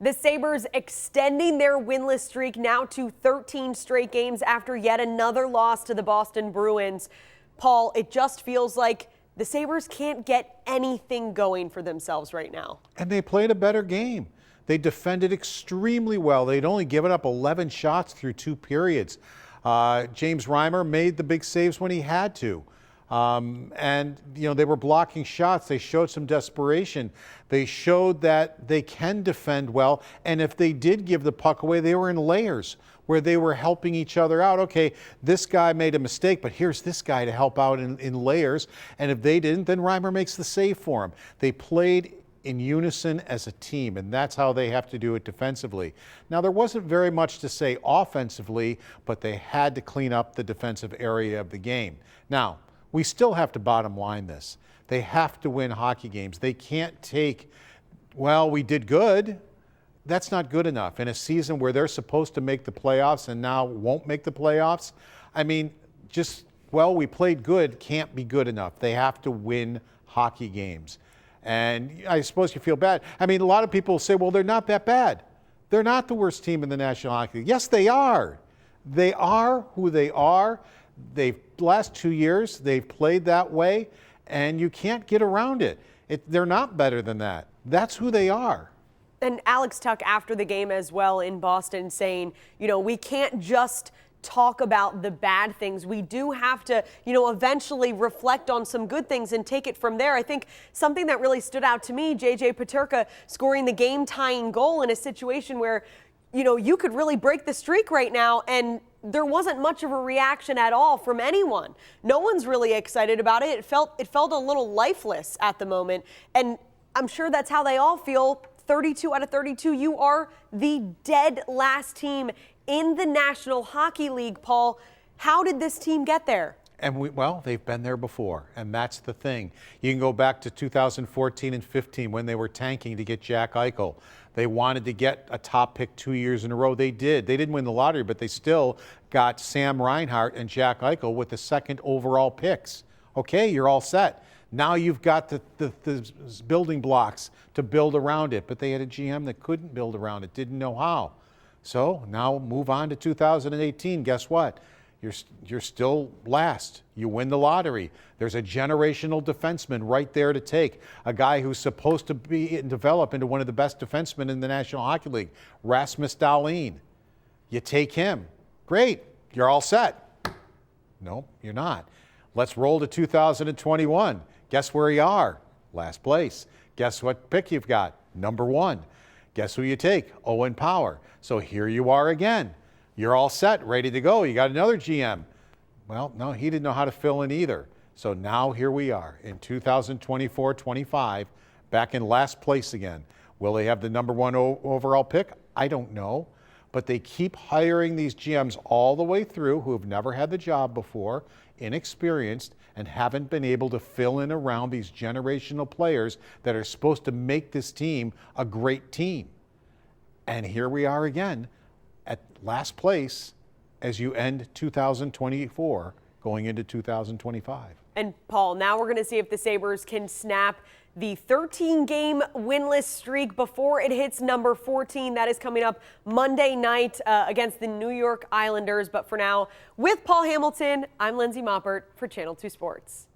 The Sabres extending their winless streak now to 13 straight games after yet another loss to the Boston Bruins. Paul, it just feels like the Sabres can't get anything going for themselves right now. And they played a better game. They defended extremely well. They'd only given up 11 shots through 2 periods. James Reimer made the big saves when he had to. And, they were blocking shots. They showed some desperation. They showed that they can defend well. And if they did give the puck away, they were in layers where they were helping each other out. Okay, this guy made a mistake, but here's this guy to help out in layers. And if they didn't, then Reimer makes the save for him. They played in unison as a team, and that's how they have to do it defensively. Now, there wasn't very much to say offensively, but they had to clean up the defensive area of the game. Now, we still have to bottom line this. They have to win hockey games. They can't take, well, we did good. That's not good enough. In a season where they're supposed to make the playoffs and now won't make the playoffs, I mean, we played good can't be good enough. They have to win hockey games. And I suppose you feel bad. I mean, a lot of people say, well, they're not that bad. They're not the worst team in the National Hockey League. Yes, they are. They are who they are. Last 2 years, they've played that way, and you can't get around it. They're not better than that. That's who they are. And Alex Tuck after the game as well in Boston saying, we can't just talk about the bad things. We do have to, eventually reflect on some good things and take it from there. I think something that really stood out to me, J.J. Peterka scoring the game-tying goal in a situation where, you could really break the streak right now, and there wasn't much of a reaction at all from anyone. No one's really excited about it. It felt a little lifeless at the moment, and I'm sure that's how they all feel. 32 out of 32, you are the dead last team in the National Hockey League, Paul. How did this team get there? And they've been there before, and that's the thing. You can go back to 2014 and 15 when they were tanking to get Jack Eichel. They wanted to get a top pick 2 years in a row. They did. They didn't win the lottery, but they still got Sam Reinhart and Jack Eichel with the second overall picks. Okay, you're all set. Now you've got the building blocks to build around it, but they had a GM that couldn't build around it, didn't know how. So now move on to 2018. Guess what? You're still last. You win the lottery. There's a generational defenseman right there to take. A guy who's supposed to be and develop into one of the best defensemen in the National Hockey League, Rasmus Dahlin. You take him. Great. You're all set. No, you're not. Let's roll to 2021. Guess where you are? Last place. Guess what pick you've got? Number 1. Guess who you take? Owen Power. So here you are again. You're all set, ready to go. You got another GM. Well, no, he didn't know how to fill in either. So now here we are in 2024-25, back in last place again. Will they have the number 1 overall pick? I don't know. But they keep hiring these GMs all the way through who have never had the job before, inexperienced, and haven't been able to fill in around these generational players that are supposed to make this team a great team. And here we are again at last place as you end 2024 going into 2025. And Paul, now we're going to see if the Sabres can snap the 13-game winless streak before it hits number 14. That is coming up Monday night against the New York Islanders. But for now, with Paul Hamilton, I'm Lindsey Moppert for Channel 2 Sports.